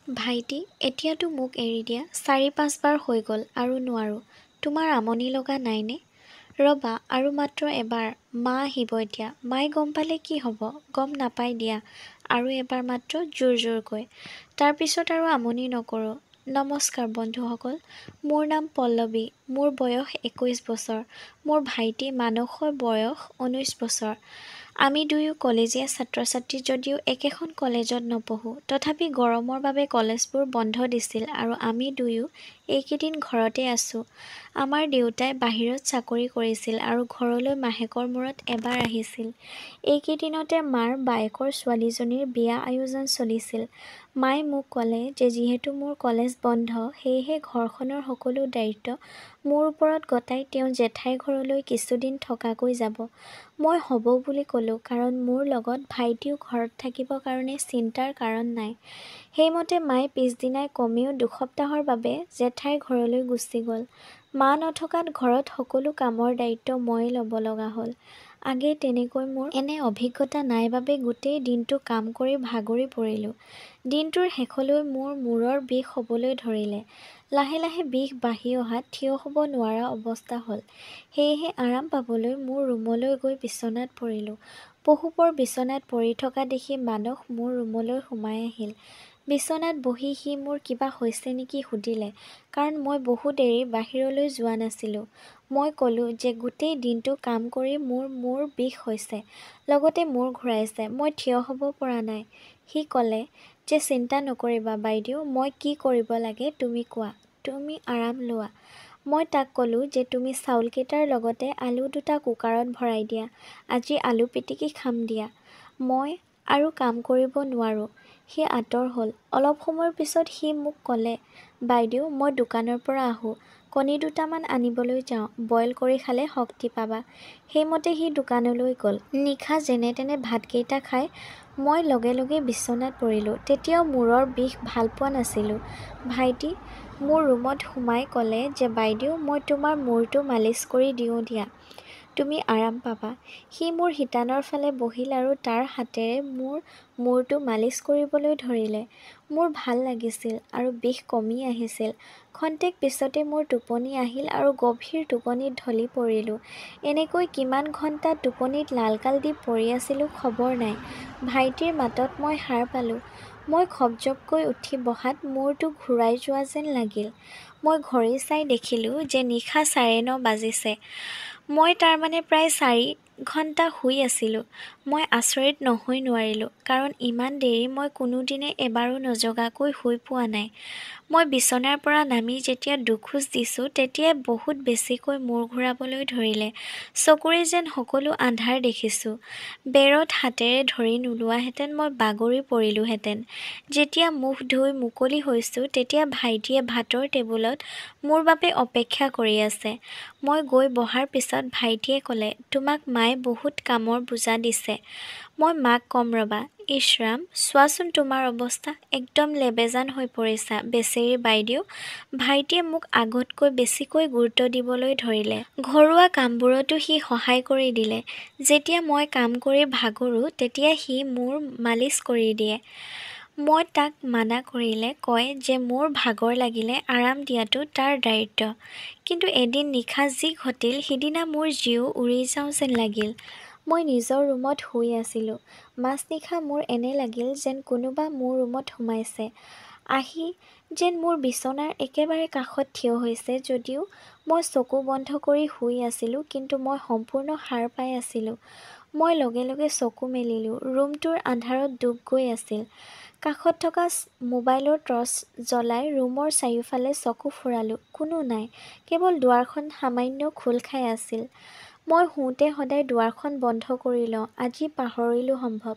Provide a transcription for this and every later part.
ভাইটি, এতিয়াতো মোক এৰি দিয়া ৪-৫ বাৰ হৈ গ'ল আৰু নোৱাৰোঁ। তোমাৰ আমনি লগা নাইনে? ৰ'বা আৰু মাত্ৰ এবাৰ। মা আহিব এতিয়া। মায়ে গম পালে কি হ'ব? গম নাপাই দিয়া। আৰু এবাৰ মাত্ৰ জোৰ-জোৰকৈ। তাৰ পিছত আৰু আমনি নকৰোঁ। নমস্কাৰ বন্ধুসকল। মোৰ নাম পল্লৱী। মোৰ বয়স ২১ বছৰ। মোৰ ভাইটি মানসৰ বয়স ১৯ বছৰ। আমি দুয়ো কলেজীয়া ছাত্ৰ-ছাত্ৰী যদিও একেখন কলেজত নপঢ়োঁ। তথাপি গৰমৰ বাবে কলেজবোৰ বন্ধ দিছিল আৰু আমি দুয়ো এইকেইদিন ঘৰতে আছোঁ। আমাৰ দেউতাই বাহিৰত চাকৰি কৰিছিল আৰু ঘৰলৈ মাহেকৰ মূৰত এবাৰ আহিছিল। এইকেইদিনতে মাৰ বায়েকৰ ছোৱালীজনীৰ বিয়া আয়োজন চলিছিল। মায়ে মোক ক'লে যে যিহেতু মোৰ কলেজ বন্ধ, সেয়েহে ঘৰখনৰ সকলো দায়িত্ব মোৰ ওপৰত গতাই তেওঁ জেঠাইৰ ঘৰলৈ কিছুদিন থকাকৈ যাব। মই হ'ব বুলি ক'লোঁ কাৰণ মোৰ লগত ভাইটিও ঘৰত থাকিব কাৰণে চিন্তাৰ কাৰণ নাই। সেইমতে মায়ে পিছদিনাই কমেও দুসপ্তাহৰ বাবে জেঠাইৰ ঘৰলৈ গুচি গ'ল। মা নথকাত ঘৰত সকলো কামৰ দায়িত্ব ময়ে ল'ব লগা হ'ল। আগেয়ে তেনেকৈ মোৰ এনে অভিজ্ঞতা নাই বাবে গোটেই দিনটো কাম কৰি ভাগৰি পৰিলোঁ। দিনটোৰ শেষলৈ মোৰ মূৰৰ বিষ হ'বলৈ ধৰিলে। লাহে লাহে বিষ বাঢ়ি অহাত থিয় হ'ব নোৱাৰা অৱস্থা হ'ল। সেয়েহে আৰাম পাবলৈ মোৰ ৰুমলৈ গৈ বিচনাত পৰিলোঁ। পহুপৰ বিচনাত পৰি থকা দেখি মানস মোৰ ৰুমলৈ সোমাই আহিল। বিচনাত বহি সি মোৰ কিবা হৈছে নেকি সুধিলে, কাৰণ মই বহু দেৰি বাহিৰলৈ যোৱা নাছিলোঁ। মই ক'লোঁ যে গোটেই দিনটো কাম কৰি মোৰ মূৰ বিষ হৈছে, লগতে মূৰ ঘূৰাইছে, মই থিয় হ'ব পৰা নাই। সি ক'লে যে চিন্তা নকৰিবা বাইদেউ, মই কি কৰিব লাগে তুমি কোৱা, তুমি আৰাম লোৱা। মই তাক ক'লোঁ যে তুমি চাউলকেইটাৰ লগতে আলু ২টা কুকাৰত ভৰাই দিয়া। আজি আলু পিটিকি খাম দিয়া। মই আৰু কাম কৰিব নোৱাৰোঁ। সি আঁতৰ হ'ল। অলপ সময়ৰ পিছত সি মোক ক'লে, বাইদেউ মই দোকানৰ পৰা আহোঁ, কণী ২টামান আনিবলৈ যাওঁ, বইল কৰি খালে শক্তি পাবা। সেইমতে সি দোকানলৈ গ'ল। নিশা যেনে তেনে ভাতকেইটা খাই মই লগে লগে বিচনাত পৰিলোঁ। তেতিয়াও মূৰৰ বিষ ভাল পোৱা নাছিলোঁ। ভাইটি মোৰ ৰুমত সোমাই ক'লে যে বাইদেউ মই তোমাৰ মূৰটো মালিচ কৰি দিওঁ দিয়া, তুমি আৰাম পাবা। সি মোৰ শিতানৰ ফালে বহিল আৰু তাৰ হাতেৰে মোৰ মূৰটো মালিচ কৰিবলৈ ধৰিলে। মোৰ ভাল লাগিছিল আৰু বিষ কমি আহিছিল। ক্ষন্তেক পিছতে মোৰ টোপনি আহিল আৰু গভীৰ টোপনিত ঢলি পৰিলোঁ। এনেকৈ কিমান ঘণ্টা টোপনিত লালকাল দি পৰি আছিলোঁ খবৰ নাই। ভাইটিৰ মাতত মই সাৰ পালোঁ। মই খপজপকৈ উঠি বহাত মূৰটো ঘূৰাই যোৱা যেন লাগিল। মই ঘড়ী চাই দেখিলোঁ যে নিশা ৯:৩০ বাজিছে। মই তাৰমানে প্ৰায় ৪ ঘণ্টা শুই আছিলোঁ। মই আচৰিত নহৈ নোৱাৰিলোঁ, কাৰণ ইমান দেৰি মই কোনোদিনে এবাৰো নজগাকৈ শুই পোৱা নাই। মই বিচনাৰ পৰা নামি যেতিয়া দুখোজ দিছোঁ তেতিয়াই বহুত বেছিকৈ মূৰ ঘূৰাবলৈ ধৰিলে। চকুৰে যেন সকলো আন্ধাৰ দেখিছোঁ। বেৰত হাতেৰে ধৰি নোলোৱাহেঁতেন মই বাগৰি পৰিলোঁহেঁতেন। যেতিয়া মুখ ধুই মুকলি হৈছোঁ তেতিয়া ভাইটিয়ে ভাতৰ টেবুলত মোৰ বাবে অপেক্ষা কৰি আছে। মই গৈ বহাৰ পিছত ভাইটিয়ে ক'লে, তোমাক মায়ে বহুত কামৰ বোজা দিছে। মই মাক ক'ম ৰ'বা। ইছ ৰাম, চোৱাচোন তোমাৰ অৱস্থা, একদম লেবেজান হৈ পৰিছা, বেচেৰী বাইদেউ। ভাইটিয়ে মোক আগতকৈ বেছিকৈ গুৰুত্ব দিবলৈ ধৰিলে। ঘৰুৱা কামবোৰতো সি সহায় কৰি দিলে। যেতিয়া মই কাম কৰি ভাগৰোঁ তেতিয়া সি মোৰ মালিচ কৰি দিয়ে। মই তাক মানা কৰিলে কয় যে মোৰ ভাগৰ লাগিলে আৰাম দিয়াটো তাৰ দায়িত্ব। কিন্তু এদিন নিশা যি ঘটিল সিদিনা মোৰ জীউ উৰি যাওঁ যেন লাগিল। মই নিজৰ ৰুমত শুই আছিলোঁ। মাজনিশা মোৰ এনে লাগিল যেন কোনোবা মোৰ ৰুমত সোমাইছে। আহি যেন মোৰ বিচনাৰ একেবাৰে কাষত থিয় হৈছে যদিও মই চকু বন্ধ কৰি শুই আছিলোঁ, কিন্তু মই সম্পূৰ্ণ সাৰ পাই আছিলোঁ। মই লগে লগে চকু মেলিলোঁ। ৰুমটোৰ আন্ধাৰত ডুব গৈ আছিল। কাষত থকা মোবাইলৰ টৰ্চ জ্বলাই ৰুমৰ চাৰিওফালে চকু ফুৰালোঁ। কোনো নাই, কেৱল দুৱাৰখন সামান্য খোল খাই আছিল। মই শুওঁতে সদায় দুৱাৰখন বন্ধ কৰি লওঁ, আজি পাহৰিলোঁ সম্ভৱ।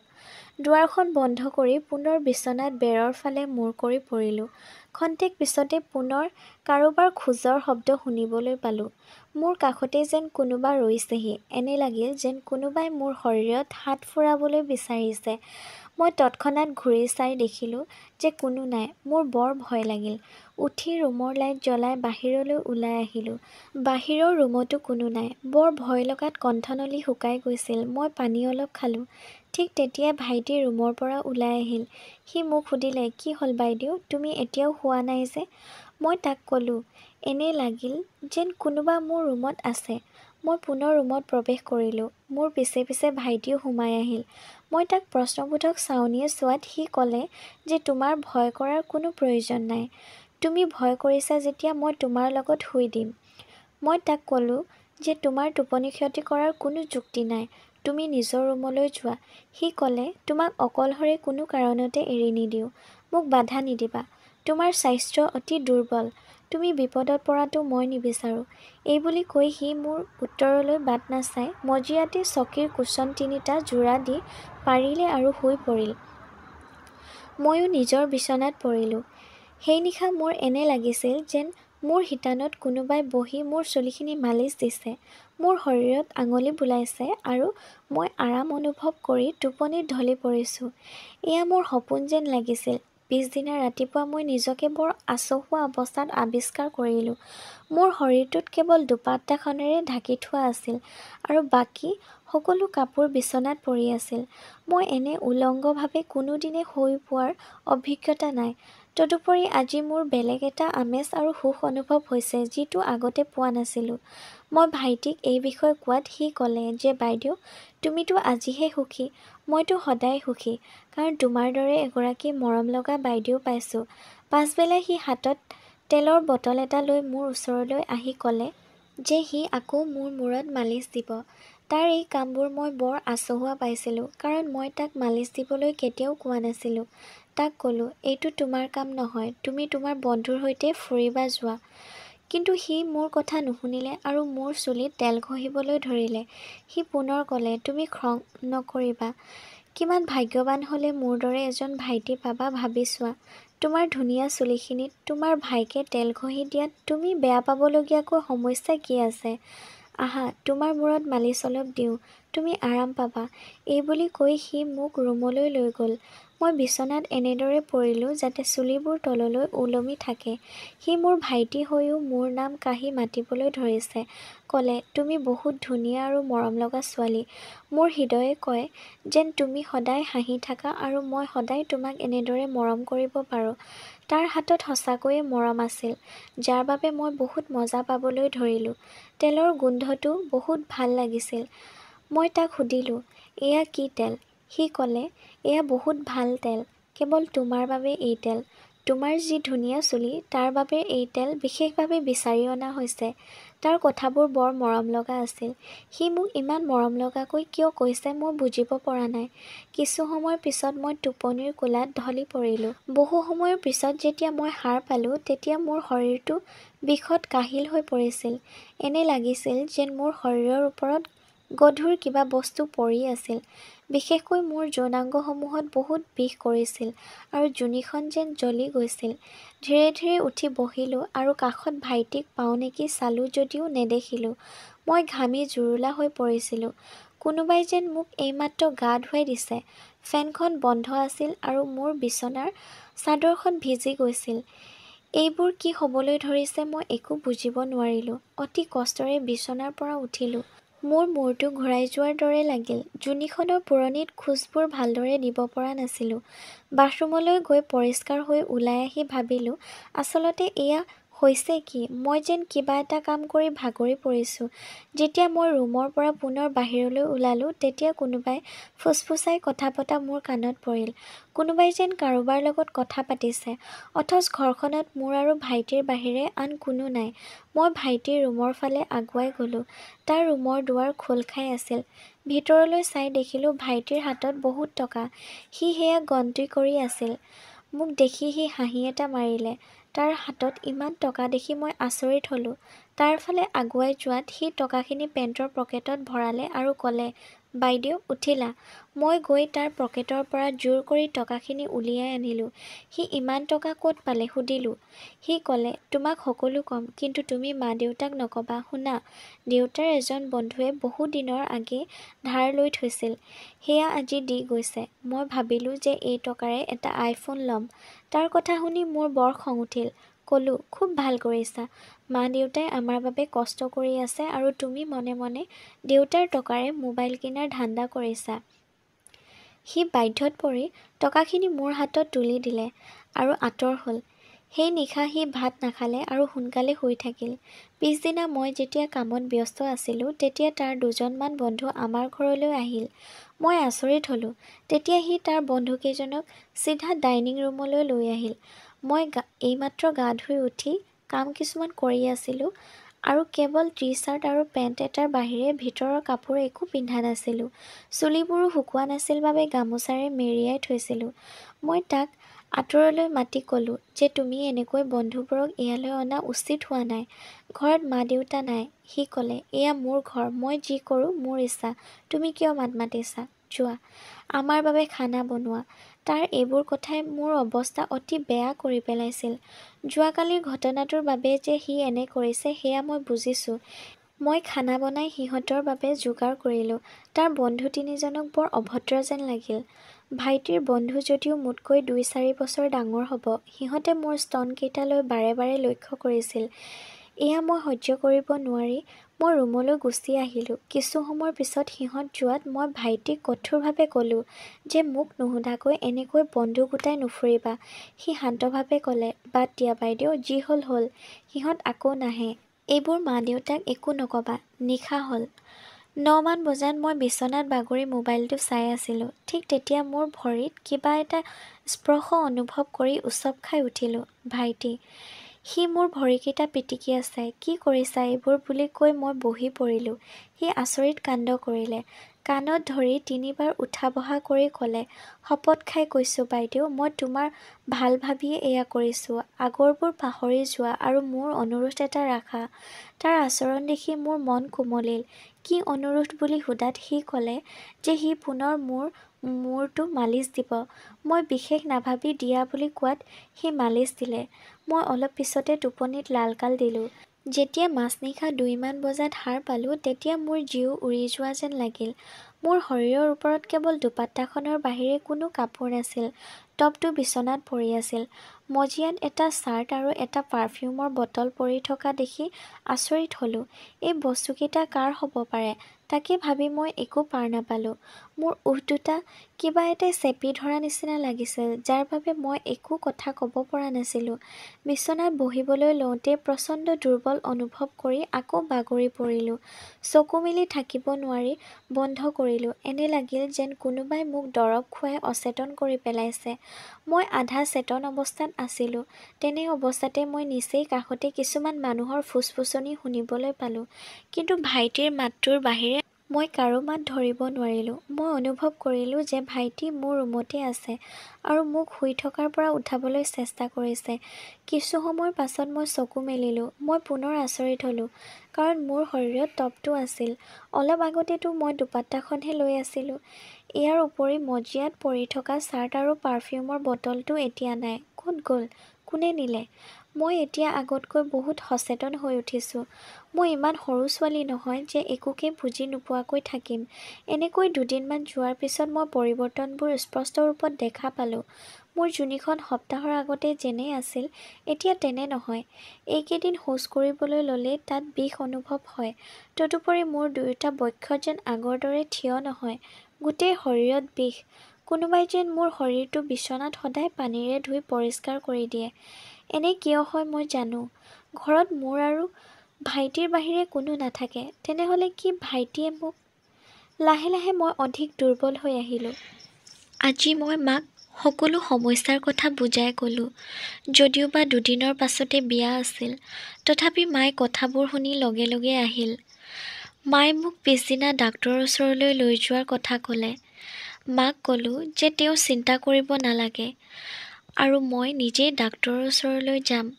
দুৱাৰখন বন্ধ কৰি পুনৰ বিচনাত বেৰৰ ফালে মূৰ কৰি পৰিলোঁ। ক্ষন্তেক পিছতে পুনৰ কাৰোবাৰ খোজৰ শব্দ শুনিবলৈ পালোঁ। মোৰ কাষতে যেন কোনোবা ৰৈছেহি। এনে লাগিল যেন কোনোবাই মোৰ শৰীৰত হাত ফুৰাবলৈ বিচাৰিছে। মই তৎক্ষণাত ঘূৰি চাই দেখিলোঁ যে কোনো নাই। মোৰ বৰ ভয় লাগিল। উঠি ৰুমৰ লাইট জ্বলাই বাহিৰলৈ ওলাই আহিলোঁ। বাহিৰৰ ৰুমতো কোনো নাই। বৰ ভয় লগাত কণ্ঠনলী শুকাই গৈছিল। মই পানী অলপ খালোঁ। ঠিক তেতিয়াই ভাইটি ৰুমৰ পৰা ওলাই আহিল। সি মোক সুধিলে, কি হ'ল বাইদেউ, তুমি এতিয়াও শুৱা নাই যে? মই তাক ক'লোঁ। এনে লাগিল যেন কোনোবা মোৰ ৰুমত আছে। মই পুনৰ ৰুমত প্ৰৱেশ কৰিলোঁ। মোৰ পিছে পিছে ভাইটিও সোমাই আহিল। মই তাক প্ৰশ্নবোধক চাউনিয়ে চোৱাত সি ক'লে যে তোমাৰ ভয় কৰাৰ কোনো প্ৰয়োজন নাই। তুমি ভয় কৰিছা যেতিয়া মই তোমাৰ লগত শুই দিম। মই তাক ক'লোঁ যে তোমাৰ টোপনি ক্ষতি কৰাৰ কোনো যুক্তি নাই। তুমি নিজৰ ৰুমলৈ যোৱা। সি ক'লে, তোমাক অকলশৰে কোনো কাৰণতে এৰি নিদিওঁ। মোক বাধা নিদিবা। তোমাৰ স্বাস্থ্য অতি দুৰ্বল। তুমি বিপদত পৰাটো মই নিবিচাৰোঁ। এইবুলি কৈ সি মোৰ উত্তৰলৈ বাট নাচাই মজিয়াতে চকীৰ কুশ্বন তিনিটা যোৰা দি পাৰিলে আৰু শুই পৰিল। ময়ো নিজৰ বিচনাত পৰিলোঁ। সেই নিশা মোৰ এনে লাগিছিল যেন মোৰ শিতানত কোনোবাই বহি মোৰ চুলিখিনি মালিচ দিছে, মোৰ শৰীৰত আঙুলি বুলাইছে আৰু মই আৰাম অনুভৱ কৰি টোপনিত ঢলি পৰিছোঁ। এয়া মোৰ সপোন যেন লাগিছিল। পিছদিনা ৰাতিপুৱা মই নিজকে বৰ আচহুৱা অৱস্থাত আৱিষ্কাৰ কৰিলোঁ। মোৰ শৰীৰটোত কেৱল দুপাট্টাখনেৰে ঢাকি থোৱা আছিল আৰু বাকী সকলো কাপোৰ বিচনাত পৰি আছিল। মই এনে উলংগভাৱে কোনোদিনে শুই পোৱাৰ অভিজ্ঞতা নাই। তদুপৰি আজি মোৰ বেলেগ এটা আমেজ আৰু সুখ অনুভৱ হৈছে যিটো আগতে পোৱা নাছিলোঁ। মই ভাইটিক এই বিষয়ে কোৱাত সি ক'লে যে বাইদেউ, তুমিতো আজিহে সুখী। মইতো সদায় সুখী, কাৰণ তোমাৰ দৰে এগৰাকী মৰমলগা বাইদেউ পাইছোঁ। পাছবেলা সি হাতত তেলৰ বটল এটা লৈ মোৰ ওচৰলৈ আহি ক'লে যে সি আকৌ মোৰ মূৰত মালিচ দিব। তাৰ এই কামবোৰ মই বৰ আচহুৱা পাইছিলোঁ, কাৰণ মই তাক মালিচ দিবলৈ কেতিয়াও কোৱা নাছিলোঁ। তাক ক'লোঁ, এইটো তোমাৰ কাম নহয়, তুমি তোমাৰ বন্ধুৰ সৈতে ফুৰিবা যোৱা। কিন্তু সি মোৰ কথা নুশুনিলে আৰু মোৰ চুলিত তেল ঘঁহিবলৈ ধৰিলে। সি পুনৰ ক'লে, তুমি খং নকৰিবা। কিমান ভাগ্যৱান হ'লে মোৰ দৰে এজন ভাইটি পাবা ভাবি চোৱা। তোমাৰ ধুনীয়া চুলিখিনিত তোমাৰ ভাইকে তেল ঘঁহি দিয়াত তুমি বেয়া পাবলগীয়াকৈ সমস্যা কি আছে? আহা, তোমাৰ মূৰত মালিচ অলপ দিওঁ, তুমি আৰাম পাবা। এইবুলি কৈ সি মোক ৰুমলৈ লৈ গ'ল। মই বিচনাত এনেদৰে পৰিলোঁ যাতে চুলিবোৰ তললৈ ওলমি থাকে। সি মোৰ ভাইটি হৈও মোৰ নাম কাঢ়ি মাতিবলৈ ধৰিছে। ক'লে, তুমি বহুত ধুনীয়া আৰু মৰমলগা ছোৱালী। মোৰ হৃদয়ে কয় যেন তুমি সদায় হাঁহি থাকা আৰু মই সদায় তোমাক এনেদৰে মৰম কৰিব পাৰোঁ। তাৰ হাতত সঁচাকৈয়ে মৰম আছিল, যাৰ বাবে মই বহুত মজা পাবলৈ ধৰিলোঁ। তেলৰ গোন্ধটো বহুত ভাল লাগিছিল। মই তাক সুধিলোঁ, এয়া কি তেল? সি ক'লে, এয়া বহুত ভাল তেল। কেৱল তোমাৰ বাবে এই তেল। তোমাৰ যি ধুনীয়া চুলি, তাৰ বাবে এই তেল বিশেষভাৱে বিচাৰি অনা হৈছে। তাৰ কথাবোৰ বৰ মৰমলগা আছিল। সি মোক ইমান মৰমলগাকৈ কিয় কৈছে মই বুজিব পৰা নাই। কিছু সময়ৰ পিছত মই টোপনিৰ কোলাত ঢলি পৰিলোঁ। বহু সময়ৰ পিছত যেতিয়া মই সাৰ পালোঁ, তেতিয়া মোৰ শৰীৰটো বিষত কাহিল হৈ পৰিছিল। এনে লাগিছিল যেন মোৰ শৰীৰৰ ওপৰত গধুৰ কিবা বস্তু পৰি আছিল। বিশেষকৈ মোৰ যৌনাংগসমূহত বহুত বিষ কৰিছিল আৰু যোনিখন যেন জ্বলি গৈছিল। ধীৰে ধীৰে উঠি বহিলোঁ আৰু কাষত ভাইটিক পাওঁ নেকি চালোঁ যদিও নেদেখিলোঁ। মই ঘামি জুৰুলা হৈ পৰিছিলোঁ। কোনোবাই যেন মোক এইমাত্ৰ গা ধুৱাই দিছে। ফেনখন বন্ধ আছিল আৰু মোৰ বিচনাৰ চাদৰখন ভিজি গৈছিল। এইবোৰ কি হ'বলৈ ধৰিছে মই একো বুজিব নোৱাৰিলোঁ। অতি কষ্টেৰে বিচনাৰ পৰা উঠিলোঁ। মোৰ মূৰটো ঘূৰাই যোৱাৰ দৰে লাগিল। যোনিখনৰ পোৰণিত খোজবোৰ ভালদৰে দিব পৰা নাছিলোঁ। বাথৰুমলৈ গৈ পৰিষ্কাৰ হৈ ওলাই আহি ভাবিলোঁ, আচলতে এয়া হৈছে কি? মই যেন কিবা এটা কাম কৰি ভাগৰি পৰিছোঁ। যেতিয়া মই ৰুমৰ পৰা পুনৰ বাহিৰলৈ ওলালোঁ, তেতিয়া কোনোবাই ফুচফুচাই কথা পতা মোৰ কাণত পৰিল। কোনোবাই যেন কাৰোবাৰ লগত কথা পাতিছে, অথচ ঘৰখনত মোৰ আৰু ভাইটিৰ বাহিৰে আন কোনো নাই। মই ভাইটিৰ ৰুমৰ ফালে আগুৱাই গ'লোঁ। তাৰ ৰুমৰ দুৱাৰ খোল খাই আছিল। ভিতৰলৈ চাই দেখিলোঁ ভাইটিৰ হাতত বহুত টকা। সি সেয়া গন্তি কৰি আছিল। মোক দেখি সি হাঁহি এটা মাৰিলে। তাৰ হাতত ইমান টকা দেখি মই আচৰিত হ'লোঁ। তাৰ ফালে আগুৱাই যোৱাত সি টকাখিনি পেণ্টৰ পকেটত ভৰালে আৰু ক'লে, বাইদেউ উঠিলা? মই গৈ তাৰ পকেটৰ পৰা জোৰ কৰি টকাখিনি উলিয়াই আনিলোঁ। সি ইমান টকা ক'ত পালে সুধিলোঁ। সি ক'লে, তোমাক সকলো ক'ম, কিন্তু তুমি মা-দেউতাক নক'বা। শুনা, দেউতাৰ এজন বন্ধুৱে বহু দিনৰ আগেয়ে ধাৰ লৈ থৈছিল, সেয়া আজি দি গৈছে। মই ভাবিলোঁ যে এই টকাৰে এটা আইফোন ল'ম। তাৰ কথা শুনি মোৰ বৰ খং উঠিল। ক'লোঁ, খুব ভাল কৰিছা। মা-দেউতাই আমাৰ বাবে কষ্ট কৰি আছে আৰু তুমি মনে মনে দেউতাৰ টকাৰে মোবাইল কিনাৰ ধান্দা কৰিছা। সি বাধ্যত পৰি টকাখিনি মোৰ হাতত তুলি দিলে আৰু আঁতৰ হ'ল। সেই নিশা সি ভাত নাখালে আৰু সোনকালে শুই থাকিল। পিছদিনা মই যেতিয়া কামত ব্যস্ত আছিলোঁ তেতিয়া তাৰ দুজনমান বন্ধু আমাৰ ঘৰলৈ আহিল। মই আচৰিত হ'লোঁ। তেতিয়া সি তাৰ বন্ধুকেইজনক চিধা ডাইনিং ৰুমলৈ লৈ আহিল। মই এইমাত্ৰ গা ধুই উঠি কাম কিছুমান কৰি আছিলোঁ আৰু কেৱল টি-চাৰ্ট আৰু পেণ্ট এটাৰ বাহিৰে ভিতৰৰ কাপোৰ একো পিন্ধা নাছিলোঁ। চুলিবোৰো শুকোৱা নাছিল বাবে গামোচাৰে মেৰিয়াই থৈছিলোঁ। মই তাক আঁতৰলৈ মাতি ক'লোঁ যে তুমি এনেকৈ বন্ধুবোৰক ইয়ালৈ অনা উচিত হোৱা নাই। ঘৰত মা-দেউতা নাই। সি ক'লে, এয়া মোৰ ঘৰ, মই যি কৰোঁ মোৰ ইচ্ছা, তুমি কিয় মাত মাতিছা? যোৱা, আমাৰ বাবে খানা বনোৱা। তাৰ এইবোৰ কথাই মোৰ অৱস্থা অতি বেয়া কৰি পেলাইছিল। যোৱাকালিৰ ঘটনাটোৰ বাবে যে সি এনে কৰিছে সেয়া মই বুজিছোঁ। মই খানা বনাই সিহঁতৰ বাবে যোগাৰ কৰিলোঁ। তাৰ বন্ধু তিনিজনক বৰ অভদ্ৰ যেন লাগিল। ভাইটিৰ বন্ধু যদিও মোতকৈ ২-৪ বছৰ ডাঙৰ হ'ব, সিহঁতে মোৰ স্তনকেইটালৈ বাৰে বাৰে লক্ষ্য কৰিছিল। এয়া মই সহ্য কৰিব নোৱাৰি মই ৰুমলৈ গুচি আহিলোঁ। কিছু সময়ৰ পিছত সিহঁত যোৱাত মই ভাইটিক কঠোৰভাৱে ক'লোঁ যে মোক নুসুধাকৈ এনেকৈ বন্ধু গোটাই নুফুৰিবা। সি শান্তভাৱে ক'লে, বাদ দিয়া বাইদেউ, যি হ'ল হ'ল, সিহঁত আকৌ নাহে। এইবোৰ মা-দেউতাক একো নক'বা। নিশা হ'ল। ৯ মান বজাত মই বিচনাত বাগৰি মোবাইলটো চাই আছিলোঁ। ঠিক তেতিয়া মোৰ ভৰিত কিবা এটা স্পৰ্শ অনুভৱ কৰি উচপ খাই উঠিলোঁ। ভাইটি। সি মোৰ ভৰিকেইটা পিটিকি আছে। কি কৰিছা এইবোৰ বুলি কৈ মই বহি পৰিলোঁ। সি আচৰিত কাণ্ড কৰিলে। কাণত ধৰি ৩ বাৰ উঠা-বহা কৰি ক'লে, শপত খাই কৈছোঁ বাইদেউ, মই তোমাৰ ভাল ভাবিয়ে এয়া কৰিছোঁ। আগৰবোৰ পাহৰি যোৱা আৰু মোৰ অনুৰোধ এটা ৰাখা। তাৰ আচৰণ দেখি মোৰ মন কোমলিল। কি অনুৰোধ বুলি সোধাত সি ক'লে যে সি পুনৰ মোৰ মূৰটো মালিচ দিব। মই বিশেষ নাভাবি দিয়া বুলি কোৱাত সি মালিচ দিলে। মই অলপ পিছতে টোপনিত লালকাল দিলোঁ। যেতিয়া মাজনিশা ২ মান বজাত সাৰ পালোঁ তেতিয়া মোৰ জীউ উৰি যোৱা যেন লাগিল। মোৰ শৰীৰৰ ওপৰত কেৱল দুপাট্টাখনৰ বাহিৰে কোনো কাপোৰ নাছিল। টপটো বিচনাত পৰি আছিল। মজিয়াত এটা চাৰ্ট আৰু এটা পাৰফিউমৰ বটল পৰি থকা দেখি আচৰিত হ'লোঁ। এই বস্তুকেইটা কাৰ হ'ব পাৰে তাকে ভাবি মই একো পাৰ নাপালোঁ। মোৰ ওঠ দুটা কিবা এটাই চেপি ধৰা নিচিনা লাগিছিল, যাৰ বাবে মই একো কথা ক'ব পৰা নাছিলোঁ। বিচনাত বহিবলৈ লওঁতেই প্ৰচণ্ড দুৰ্বল অনুভৱ কৰি আকৌ বাগৰি পৰিলোঁ। চকু মেলি থাকিব নোৱাৰি বন্ধ কৰিলোঁ। এনে লাগিল যেন কোনোবাই মোক দৰৱ খুৱাই অচেতন কৰি পেলাইছে। মই আধা চেতন অৱস্থাত আছিলোঁ। তেনে অৱস্থাতে মই নিচেই কাষতে কিছুমান মানুহৰ ফুচফুচনি শুনিবলৈ পালোঁ। কিন্তু ভাইটিৰ মাতটোৰ বাহিৰে মই কাৰো মাত ধৰিব নোৱাৰিলোঁ। মই অনুভৱ কৰিলোঁ যে ভাইটি মোৰ ৰুমতে আছে আৰু মোক শুই থকাৰ পৰা উঠাবলৈ চেষ্টা কৰিছে। কিছু সময়ৰ পাছত মই চকু মেলিলোঁ। মই পুনৰ আচৰিত হ'লোঁ, কাৰণ মোৰ শৰীৰত টপটো আছিল। অলপ আগতেতো মই দুপাট্টাখনহে লৈ আছিলোঁ। ইয়াৰ উপৰি মজিয়াত পৰি থকা চাৰ্ট আৰু পাৰফিউমৰ বটলটো এতিয়া নাই। ক'ত গ'ল? কোনে নিলে? মই এতিয়া আগতকৈ বহুত সচেতন হৈ উঠিছোঁ। মই ইমান সৰু ছোৱালী নহয় যে একোকে বুজি নোপোৱাকৈ থাকিম। এনেকৈ ২ দিনমান যোৱাৰ পিছত মই পৰিৱৰ্তনবোৰ স্পষ্ট ৰূপত দেখা পালোঁ। মোৰ যোনিখন সপ্তাহৰ আগতে যেনে আছিল এতিয়া তেনে নহয়। এইকেইদিন শৌচ কৰিবলৈ ল'লেই তাত বিষ অনুভৱ হয়। তদুপৰি মোৰ দুয়োটা বক্ষ যেন আগৰ দৰে থিয় নহয়। গোটেই শৰীৰত বিষ। কোনোবাই যেন মোৰ শৰীৰটো বিচনাত সদায় পানীৰে ধুই পৰিষ্কাৰ কৰি দিয়ে। এনে কিয় হয় মই জানো। ঘৰত মোৰ আৰু ভাইটিৰ বাহিৰে কোনো নাথাকে। তেনেহ'লে কি ভাইটিয়ে মোক? লাহে লাহে মই অধিক দুৰ্বল হৈ আহিলোঁ। আজি মই মাক সকলো সমস্যাৰ কথা বুজাই ক'লোঁ। যদিওবা ২ দিনৰ পাছতে বিয়া আছিল, তথাপি মায়ে কথাবোৰ শুনি লগে লগে আহিল। মায়ে মোক পিছদিনা ডাক্তৰৰ ওচৰলৈ লৈ যোৱাৰ কথা ক'লে। মাক ক'লোঁ যে তেওঁ চিন্তা কৰিব নালাগে আৰু মই নিজেই ডাক্তৰৰ ওচৰলৈ যাম।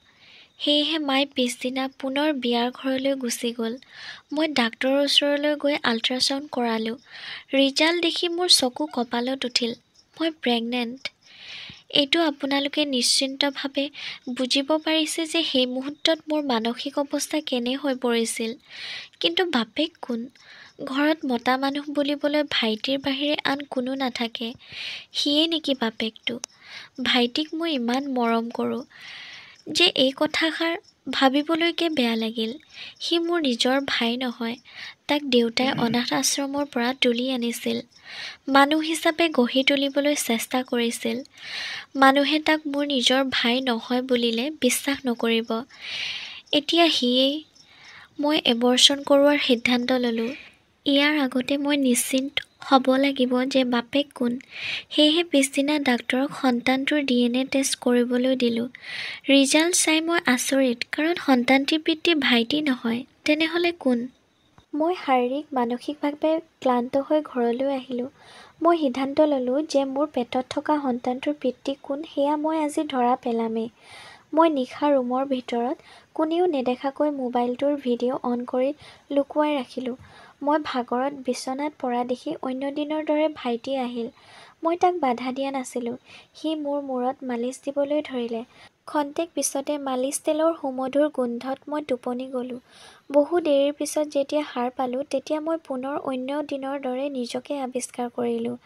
সেয়েহে মায়ে পিছদিনা পুনৰ বিয়াৰ ঘৰলৈ গুচি গ'ল। মই ডাক্তৰৰ ওচৰলৈ গৈ আল্ট্ৰাছাউণ্ড কৰালোঁ। ৰিজাল্ট দেখি মোৰ চকু কঁপালত উঠিল। মই প্ৰেগনেণ্ট। এইটো আপোনালোকে নিশ্চিন্তভাৱে বুজিব পাৰিছে যে সেই মুহূৰ্তত মোৰ মানসিক অৱস্থা কেনে হৈ পৰিছিল। কিন্তু বাপেক কোন? ঘৰত মতা মানুহ বুলিবলৈ ভাইটিৰ বাহিৰে আন কোনো নাথাকে। সিয়েই নেকি বাপেকটো? ভাইটিক মই ইমান মৰম কৰোঁ। যে এই কথাষাৰ ভাবিবলৈকে বেয়া লাগিল। সি মোৰ নিজৰ ভাই নহয়, তাক দেউতাই অনাথ আশ্ৰমৰ পৰা তুলি আনিছিল। মানুহ হিচাপে গঢ়ি তুলিবলৈ চেষ্টা কৰিছিল। মানুহে তাক মোৰ নিজৰ ভাই নহয় বুলিলে বিশ্বাস নকৰিব। এতিয়া সিয়েই মই এবৰ্ষণ কৰোৱাৰ সিদ্ধান্ত ল'লোঁ। ইয়াৰ আগতে মই নিশ্চিন্ত হ'ব লাগিব যে বাপেক কোন। সেয়েহে পিছদিনা ডাক্তৰক সন্তানটোৰ DNA টেষ্ট কৰিবলৈ দিলোঁ। ৰিজাল্ট চাই মই আচৰিত, কাৰণ সন্তানটিৰ পিতৃ ভাইটি নহয়, তেনেহ'লে কোন? মই শাৰীৰিক মানসিকভাৱে ক্লান্ত হৈ ঘৰলৈ আহিলোঁ। মই সিদ্ধান্ত ল'লোঁ যে মোৰ পেটত থকা সন্তানটোৰ পিতৃ কোন সেয়া মই আজি ধৰা পেলামেই। মই নিশা ৰুমৰ ভিতৰত কোনেও নেদেখাকৈ মোবাইলটোৰ ভিডিঅ' অন কৰি লুকুৱাই ৰাখিলোঁ। মই ভাগৰত বিচনাত পৰা দেখি অন্য দিনৰ দৰে ভাইটি আহিল। মই তাক বাধা দিয়া নাছিলোঁ। সি মোৰ মূৰত মালিচ দিবলৈ ধৰিলে। ক্ষন্তেক পিছতে মালিচ তেলৰ সুমধুৰ গোন্ধত মই টোপনি গ'লোঁ। বহু দেৰিৰ পিছত যেতিয়া সাৰ পালোঁ, তেতিয়া মই পুনৰ অন্য দিনৰ দৰে নিজকে আৱিষ্কাৰ কৰিলোঁ।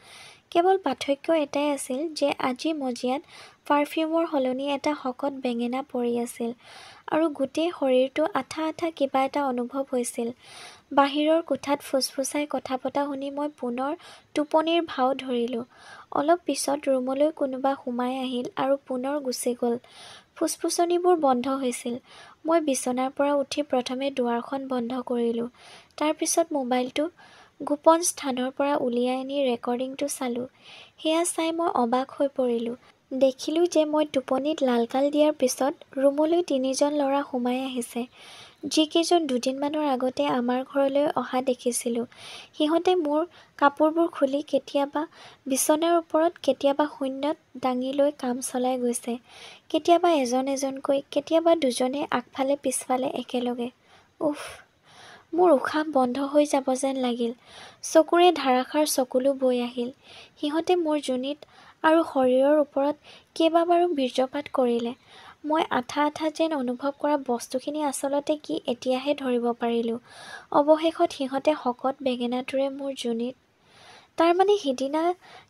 কেৱল পাৰ্থক্য এটাই আছিল যে আজি মজিয়াত পাৰফিউমৰ সলনি এটা শকত বেঙেনা পৰি আছিল, আৰু গোটেই শৰীৰটো আঠা আঠা কিবা এটা অনুভৱ হৈছিল। বাহিৰৰ কোঠাত ফুচফুচাই কথা পতা শুনি মই পুনৰ টোপনিৰ ভাও ধৰিলোঁ। অলপ পিছত ৰুমলৈ কোনোবা সোমাই আহিল আৰু পুনৰ গুচি গ'ল। ফুচফুচনিবোৰ বন্ধ হৈছিল। মই বিচনাৰ পৰা উঠি প্ৰথমে দুৱাৰখন বন্ধ কৰিলোঁ। তাৰ পিছত মোবাইলটো গোপন স্থানৰ পৰা উলিয়াই আনি ৰেকৰ্ডিংটো চালোঁ। সেয়া চাই মই অবাক হৈ পৰিলোঁ। দেখিলোঁ যে মই টোপনিত লালকাল দিয়াৰ পিছত ৰুমলৈ ৩জন ল'ৰা সোমাই আহিছে, যিকেইজন দুদিনমানৰ আগতে আমাৰ ঘৰলৈ অহা দেখিছিলোঁ। সিহঁতে মোৰ কাপোৰবোৰ খুলি কেতিয়াবা বিচনাৰ ওপৰত, কেতিয়াবা শূন্যত দাঙি লৈ কাম চলাই গৈছে। কেতিয়াবা এজন এজনকৈ, কেতিয়াবা দুজনে আগফালে পিছফালে একেলগে। উফ, মোৰ উশাহ বন্ধ হৈ যাব যেন লাগিল। চকুৰে ধাৰাসাৰ চকুলো বৈ আহিল। সিহঁতে মোৰ যোনিত আৰু শৰীৰৰ ওপৰত কেইবাবাৰো বীৰ্যপাত কৰিলে। মই আঠা আঠা যেন অনুভৱ কৰা বস্তুখিনি আচলতে কি এতিয়াহে ধৰিব পাৰিলোঁ। অৱশেষত সিহঁতে শকত বেঙেনাটোৰে মোৰ যোনিত। তাৰমানে সিদিনা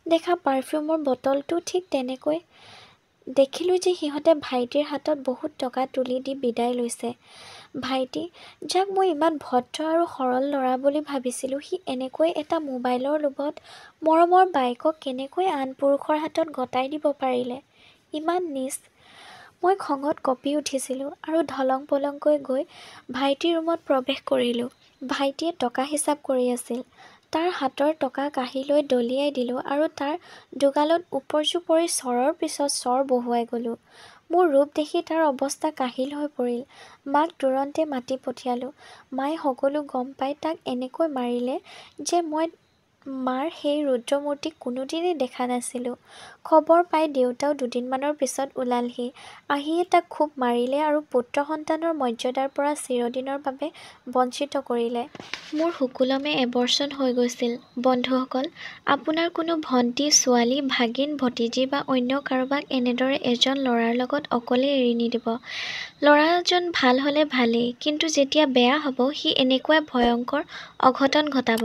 দেখা পাৰফিউমৰ বটলটো ঠিক তেনেকৈ। দেখিলোঁ যে সিহঁতে ভাইটিৰ হাতত বহুত টকা তুলি দি বিদায় লৈছে। ভাইটি, যাক মই ইমান ভদ্ৰ আৰু সৰল ল'ৰা বুলি ভাবিছিলোঁ, সি এনেকৈ এটা মোবাইলৰ লোভত মৰমৰ বায়েকক কেনেকৈ আন পুৰুষৰ হাতত গতাই দিব পাৰিলে? ইমান নীচ। মই খঙত কঁপি উঠিছিলোঁ আৰু ধলং পলংকৈ গৈ ভাইটিৰ ৰুমত প্ৰৱেশ কৰিলোঁ। ভাইটিয়ে টকা হিচাপ কৰি আছিল। তাৰ হাতৰ টকা কাঢ়ি লৈ দলিয়াই দিলোঁ আৰু তাৰ দুগালত উপৰ্যু পৰি চৰৰ পিছত চৰ বহুৱাই গ'লোঁ। মোৰ ৰূপ দেখি তাৰ অৱস্থা কাহিল হৈ পৰিল। মাক তুৰন্তে মাতি পঠিয়ালোঁ। মায়ে সকলো গম পাই তাক এনেকৈ মাৰিলে যে মই মাৰ সেই ৰুদ্ৰমূৰ্তিক কোনোদিনেই দেখা নাছিলোঁ। খবৰ পাই দেউতাও দুদিনমানৰ পিছত ওলালহি। আহিয়ে তাক খুব মাৰিলে আৰু পুত্ৰ সন্তানৰ মৰ্যাদাৰ পৰা চিৰদিনৰ বাবে বঞ্চিত কৰিলে। মোৰ সুকলমে এবৰ্ষণ হৈ গৈছিল। বন্ধুসকল, আপোনাৰ কোনো ভণ্টি, ছোৱালী, ভাগিন, ভতিজী বা অন্য কাৰোবাক এনেদৰে এজন ল'ৰাৰ লগত অকলে এৰি নিদিব। ল'ৰাজন ভাল হ'লে ভালেই, কিন্তু যেতিয়া বেয়া হ'ব, সি এনেকুৱা ভয়ংকৰ অঘটন ঘটাব।